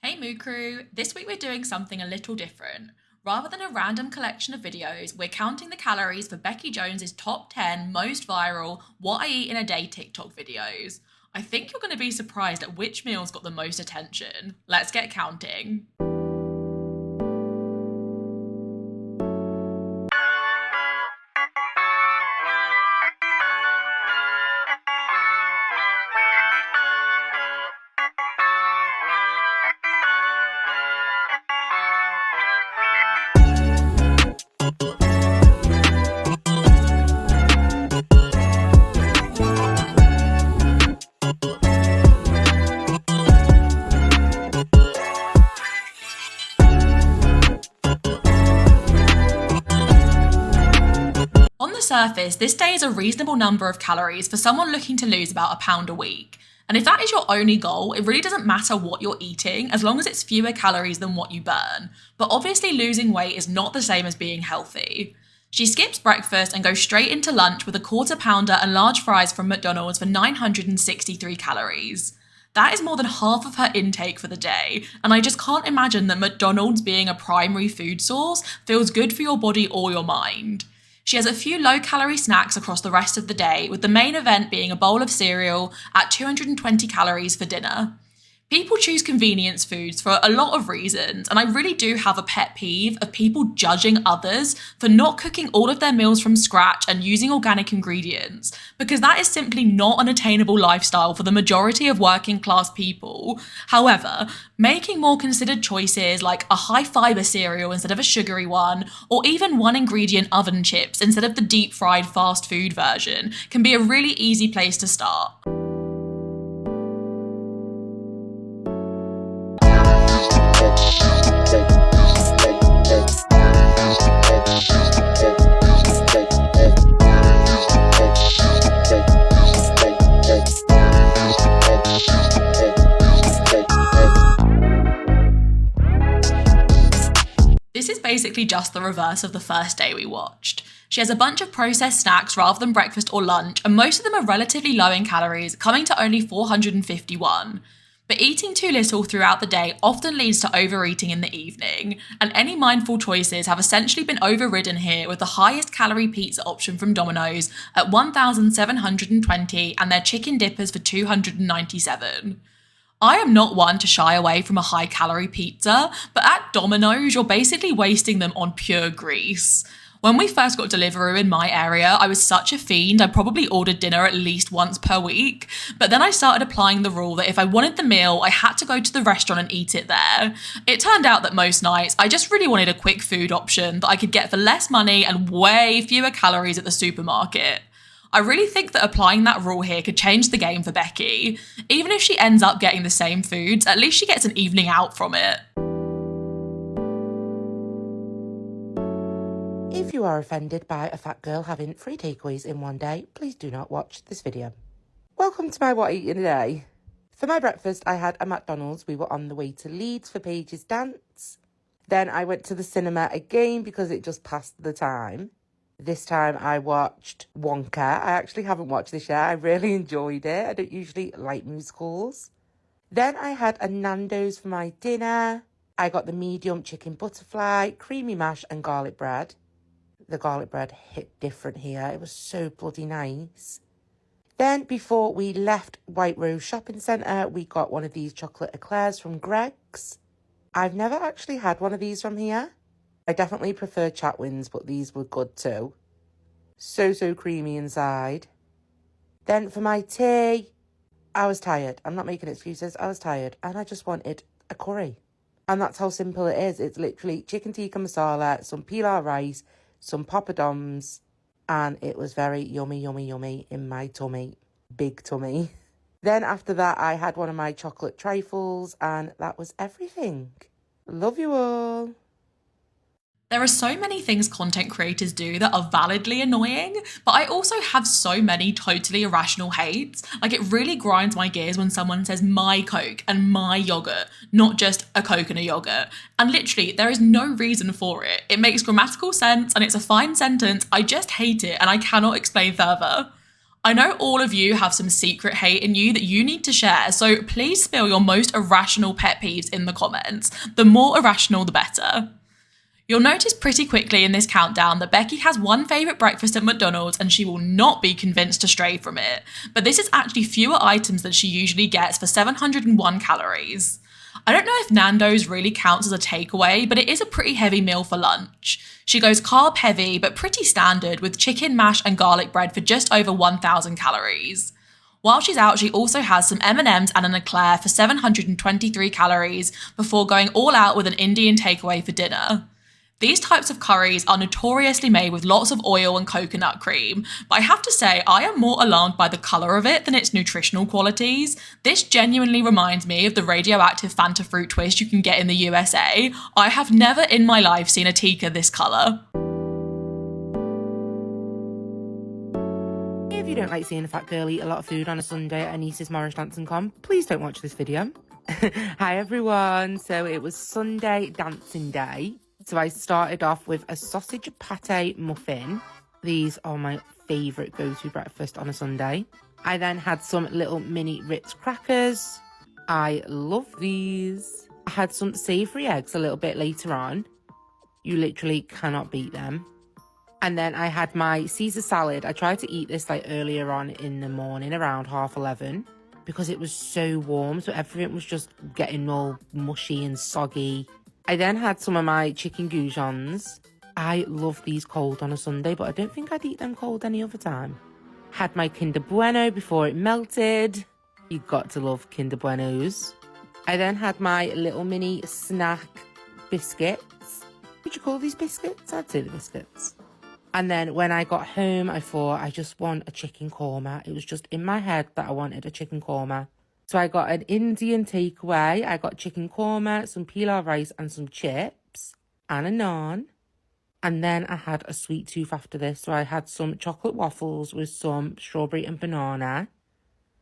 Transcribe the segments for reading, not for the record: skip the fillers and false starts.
Hey Moo Crew, this week we're doing something a little different. Rather than a random collection of videos, we're counting the calories for Becki Jones's top 10 most viral What I Eat in a Day TikTok videos. I think you're going to be surprised at which meals got the most attention. Let's get counting. On the surface, this day is a reasonable number of calories for someone looking to lose about a pound a week. And if that is your only goal, it really doesn't matter what you're eating as long as it's fewer calories than what you burn. But obviously, losing weight is not the same as being healthy. She skips breakfast and goes straight into lunch with a quarter pounder and large fries from McDonald's for 963 calories. That is more than half of her intake for the day, and I just can't imagine that McDonald's being a primary food source feels good for your body or your mind. She has a few low-calorie snacks across the rest of the day, with the main event being a bowl of cereal at 220 calories for dinner. People choose convenience foods for a lot of reasons, and I really do have a pet peeve of people judging others for not cooking all of their meals from scratch and using organic ingredients, because that is simply not an attainable lifestyle for the majority of working class people. However, making more considered choices like a high fibre cereal instead of a sugary one, or even one ingredient oven chips instead of the deep fried fast food version, can be a really easy place to start. This is basically just the reverse of the first day we watched. She has a bunch of processed snacks rather than breakfast or lunch, and most of them are relatively low in calories, coming to only 451. But eating too little throughout the day often leads to overeating in the evening, and any mindful choices have essentially been overridden here with the highest calorie pizza option from Domino's at 1,720 and their chicken dippers for 297. I am not one to shy away from a high-calorie pizza, but at Domino's, you're basically wasting them on pure grease. When we first got Deliveroo in my area, I was such a fiend, I probably ordered dinner at least once per week, but then I started applying the rule that if I wanted the meal, I had to go to the restaurant and eat it there. It turned out that most nights, I just really wanted a quick food option that I could get for less money and way fewer calories at the supermarket. I really think that applying that rule here could change the game for Becki. Even if she ends up getting the same foods, at least she gets an evening out from it. If you are offended by a fat girl having 3 takeaways in one day, please do not watch this video. Welcome to my What I Eat in a Day. For my breakfast, I had a McDonald's. We were on the way to Leeds for Paige's dance. Then I went to the cinema again because it just passed the time. This time I watched Wonka. I actually haven't watched this yet. I really enjoyed it. I don't usually like musicals. Then I had a Nando's for my dinner. I got the medium chicken butterfly, creamy mash and garlic bread. The garlic bread hit different here. It was so bloody nice. Then before we left White Rose Shopping Centre, we got one of these chocolate eclairs from Greggs. I've never actually had one of these from here. I definitely prefer Chatwins, but these were good too. So creamy inside. Then for my tea, I was tired. I'm not making excuses. I was tired and I just wanted a curry. And that's how simple it is. It's literally chicken tikka masala, some pilau rice, some poppadoms, and it was very yummy in my tummy. Big tummy. Then after that, I had one of my chocolate trifles and that was everything. Love you all. There are so many things content creators do that are validly annoying, but I also have so many totally irrational hates. Like, it really grinds my gears when someone says my Coke and my yogurt, not just a Coke and a yogurt. And literally, there is no reason for it. It makes grammatical sense and it's a fine sentence. I just hate it and I cannot explain further. I know all of you have some secret hate in you that you need to share, so please spill your most irrational pet peeves in the comments. The more irrational, the better. You'll notice pretty quickly in this countdown that Becki has one favourite breakfast at McDonald's and she will not be convinced to stray from it. But this is actually fewer items than she usually gets for 701 calories. I don't know if Nando's really counts as a takeaway, but it is a pretty heavy meal for lunch. She goes carb heavy, but pretty standard, with chicken, mash and garlic bread for just over 1,000 calories. While she's out, she also has some M&Ms and an eclair for 723 calories before going all out with an Indian takeaway for dinner. These types of curries are notoriously made with lots of oil and coconut cream, but I have to say I am more alarmed by the colour of it than its nutritional qualities. This genuinely reminds me of the radioactive Fanta fruit twist you can get in the USA. I have never in my life seen a tikka this colour. If you don't like seeing a fat girl eat a lot of food on a Sunday at Anisa's Morris Dancing Con, please don't watch this video. Hi everyone, so it was Sunday dancing day. So I started off with a sausage pate muffin. These are my favourite go-to breakfast on a Sunday. I then had some little mini Ritz crackers. I love these. I had some savoury eggs a little bit later on. You literally cannot beat them. And then I had my Caesar salad. I tried to eat this like earlier on in the morning, around 11:30, because it was so warm. So everything was just getting all mushy and soggy. I then had some of my chicken goujons. I love these cold on a Sunday, but I don't think I'd eat them cold any other time. Had my Kinder Bueno before it melted. You got to love Kinder Buenos. I then had my little mini snack biscuits. Would you call these biscuits? I'd say the biscuits. And then when I got home, I thought I just want a chicken korma. It was just in my head that I wanted a chicken korma. So I got an Indian takeaway. I got chicken korma, some pilau rice and some chips and a naan. And then I had a sweet tooth after this. So I had some chocolate waffles with some strawberry and banana.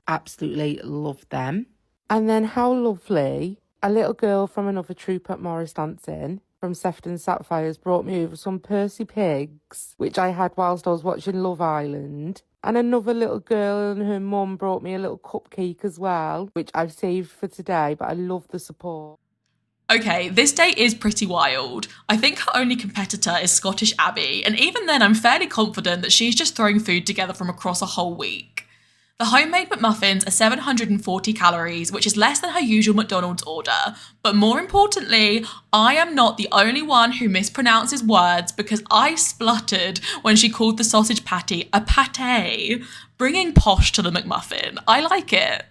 Absolutely loved them. And then how lovely, a little girl from another troupe at Morris Dancing from Sefton Sapphires brought me over some Percy pigs, which I had whilst I was watching Love Island. And another little girl and her mum brought me a little cupcake as well, which I've saved for today, but I love the support. Okay, this day is pretty wild. I think her only competitor is Scottish Abby, and even then I'm fairly confident that she's just throwing food together from across a whole week. The homemade McMuffins are 740 calories, which is less than her usual McDonald's order. But more importantly, I am not the only one who mispronounces words because I spluttered when she called the sausage patty a pate, bringing posh to the McMuffin. I like it.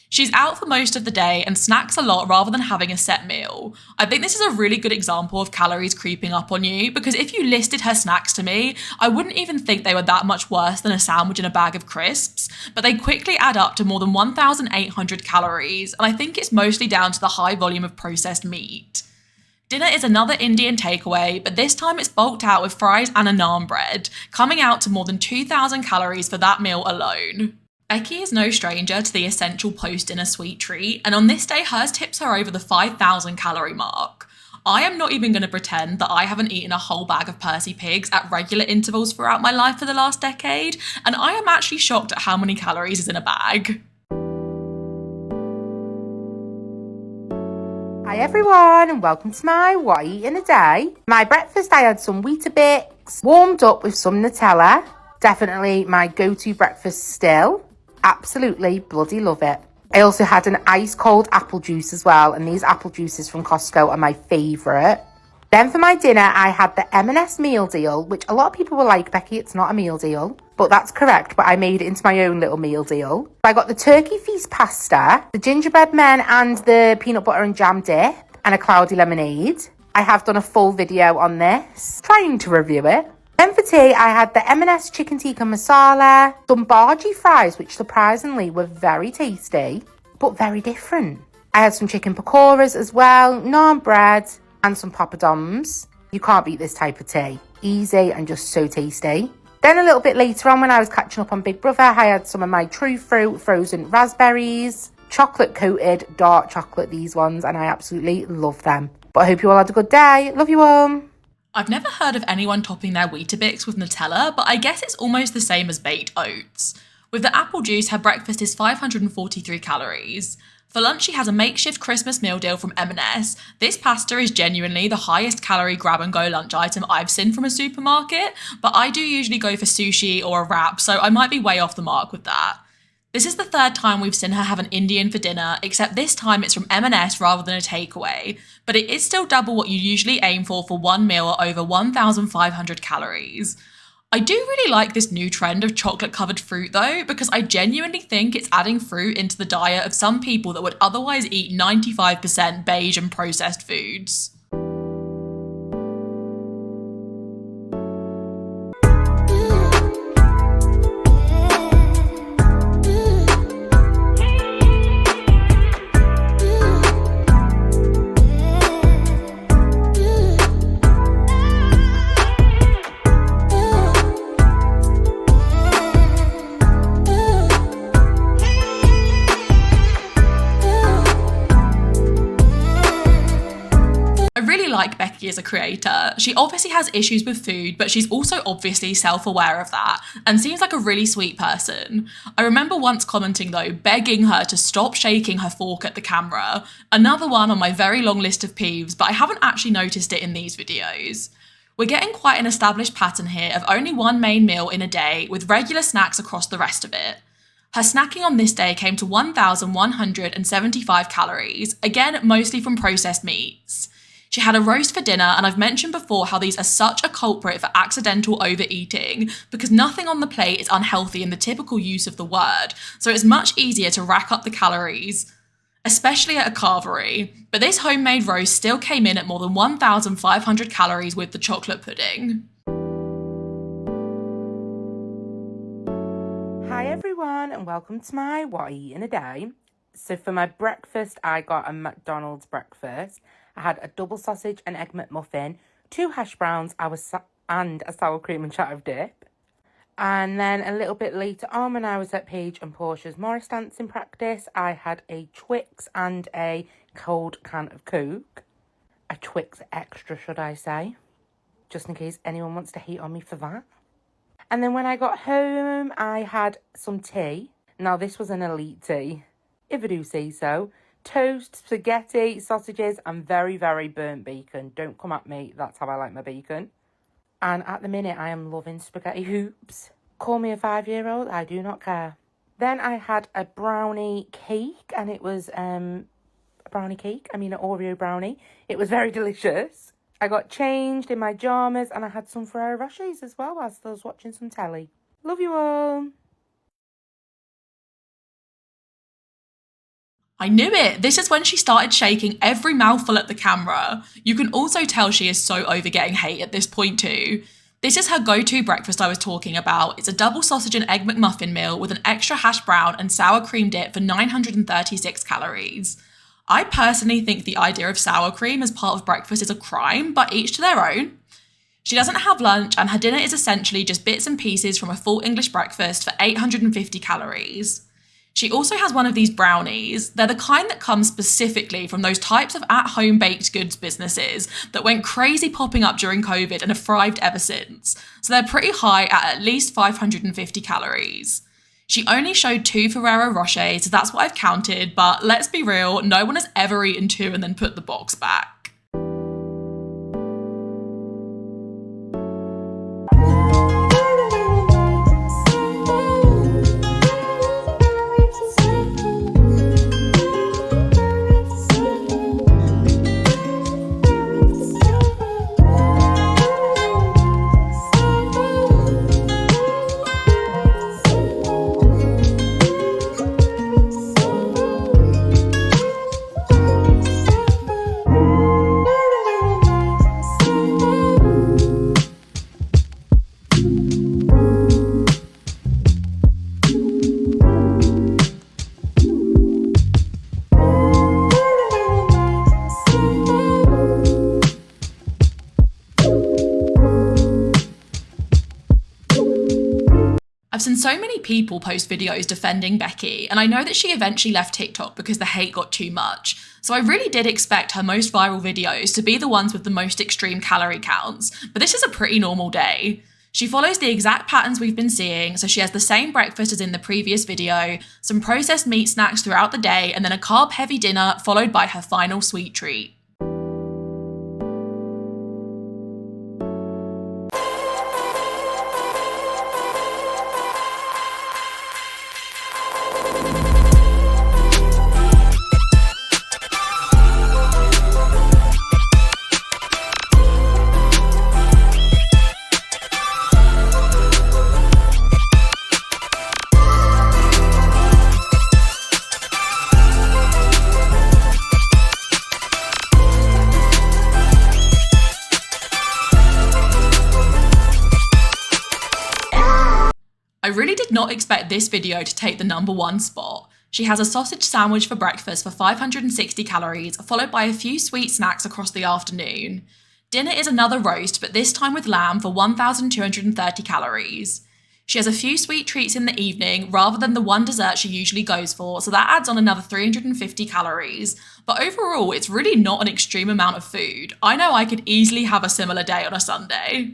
She's out for most of the day and snacks a lot rather than having a set meal. I think this is a really good example of calories creeping up on you, because if you listed her snacks to me, I wouldn't even think they were that much worse than a sandwich and a bag of crisps, but they quickly add up to more than 1,800 calories, and I think it's mostly down to the high volume of processed meat. Dinner is another Indian takeaway, but this time it's bulked out with fries and a naan bread, coming out to more than 2,000 calories for that meal alone. Becki is no stranger to the essential post-dinner sweet treat, and on this day hers tips her over the 5,000 calorie mark. I am not even going to pretend that I haven't eaten a whole bag of Percy pigs at regular intervals throughout my life for the last decade, and I am actually shocked at how many calories is in a bag. Hi everyone, and welcome to my What I Eat in a Day. My breakfast, I had some Weetabix, warmed up with some Nutella. Definitely my go-to breakfast still. Absolutely bloody love it. I also had an ice cold apple juice as well, and these apple juices from Costco are my favourite. Then for my dinner, I had the M&S meal deal, which a lot of people were like, Becki, it's not a meal deal. But that's correct, but I made it into my own little meal deal. I got the turkey feast pasta, the gingerbread men and the peanut butter and jam dip, and a cloudy lemonade. I have done a full video on this, trying to review it. Then for tea, I had the M&S chicken tikka masala, some bhaji fries, which surprisingly were very tasty, but very different. I had some chicken pakoras as well, naan bread, and some poppadoms. You can't beat this type of tea. Easy and just so tasty. Then a little bit later on, when I was catching up on Big Brother, I had some of my True Fruit frozen raspberries, chocolate coated dark chocolate, these ones, and I absolutely love them. But I hope you all had a good day. Love you all. I've never heard of anyone topping their Weetabix with Nutella, but I guess it's almost the same as baked oats. With the apple juice, her breakfast is 543 calories. For lunch, she has a makeshift Christmas meal deal from M&S. This pasta is genuinely the highest calorie grab-and-go lunch item I've seen from a supermarket, but I do usually go for sushi or a wrap, so I might be way off the mark with that. This is the third time we've seen her have an Indian for dinner, except this time it's from M&S rather than a takeaway, but it is still double what you usually aim for one meal at over 1,500 calories. I do really like this new trend of chocolate-covered fruit though, because I genuinely think it's adding fruit into the diet of some people that would otherwise eat 95% beige and processed foods. Like Becki as a creator. She obviously has issues with food, but she's also obviously self-aware of that and seems like a really sweet person. I remember once commenting though, begging her to stop shaking her fork at the camera. Another one on my very long list of peeves, but I haven't actually noticed it in these videos. We're getting quite an established pattern here of only one main meal in a day with regular snacks across the rest of it. Her snacking on this day came to 1,175 calories, again mostly from processed meats. She had a roast for dinner, and I've mentioned before how these are such a culprit for accidental overeating because nothing on the plate is unhealthy in the typical use of the word, so it's much easier to rack up the calories, especially at a carvery. But this homemade roast still came in at more than 1,500 calories with the chocolate pudding. Hi everyone and welcome to my What I Eat in a Day. So for my breakfast, I got a McDonald's breakfast. I had a double sausage and egg McMuffin, 2 hash browns, and a sour cream and chive dip. And then a little bit later on, when I was at Paige and Portia's Morris dancing practice, I had a Twix and a cold can of Coke. A Twix extra, should I say, just in case anyone wants to hate on me for that. And then when I got home, I had some tea. Now, this was an elite tea, if I do say so. Toast, spaghetti, sausages, and very, very burnt bacon. Don't come at me, that's how I like my bacon. And at the minute, I am loving spaghetti hoops. Call me a 5-year-old, I do not care. Then I had a brownie cake, and it was an Oreo brownie. It was very delicious. I got changed in my pyjamas, and I had some Ferrero Rochers as well whilst I was watching some telly. Love you all. I knew it! This is when she started shaking every mouthful at the camera. You can also tell she is so over getting hate at this point too. This is her go-to breakfast I was talking about. It's a double sausage and egg McMuffin meal with an extra hash brown and sour cream dip for 936 calories. I personally think the idea of sour cream as part of breakfast is a crime, but each to their own. She doesn't have lunch, and her dinner is essentially just bits and pieces from a full English breakfast for 850 calories. She also has one of these brownies. They're the kind that come specifically from those types of at-home baked goods businesses that went crazy popping up during COVID and have thrived ever since. So they're pretty high at least 550 calories. She only showed 2 Ferrero Rochers, so that's what I've counted, but let's be real, no one has ever eaten 2 and then put the box back. I've seen so many people post videos defending Becki, and I know that she eventually left TikTok because the hate got too much. So I really did expect her most viral videos to be the ones with the most extreme calorie counts, but this is a pretty normal day. She follows the exact patterns we've been seeing, so she has the same breakfast as in the previous video, some processed meat snacks throughout the day, and then a carb-heavy dinner followed by her final sweet treat. I really did not expect this video to take the #1 spot. She has a sausage sandwich for breakfast for 560 calories, followed by a few sweet snacks across the afternoon. Dinner is another roast, but this time with lamb for 1,230 calories. She has a few sweet treats in the evening rather than the one dessert she usually goes for, so that adds on another 350 calories. But overall, it's really not an extreme amount of food. I know I could easily have a similar day on a Sunday.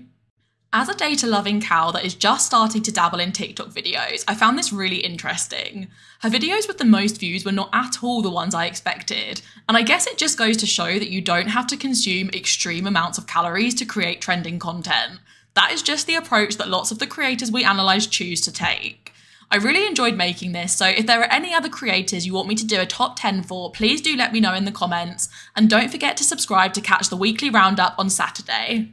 As a data-loving cow that is just starting to dabble in TikTok videos, I found this really interesting. Her videos with the most views were not at all the ones I expected, and I guess it just goes to show that you don't have to consume extreme amounts of calories to create trending content. That is just the approach that lots of the creators we analyse choose to take. I really enjoyed making this, so if there are any other creators you want me to do a top 10 for, please do let me know in the comments, and don't forget to subscribe to catch the weekly roundup on Saturday.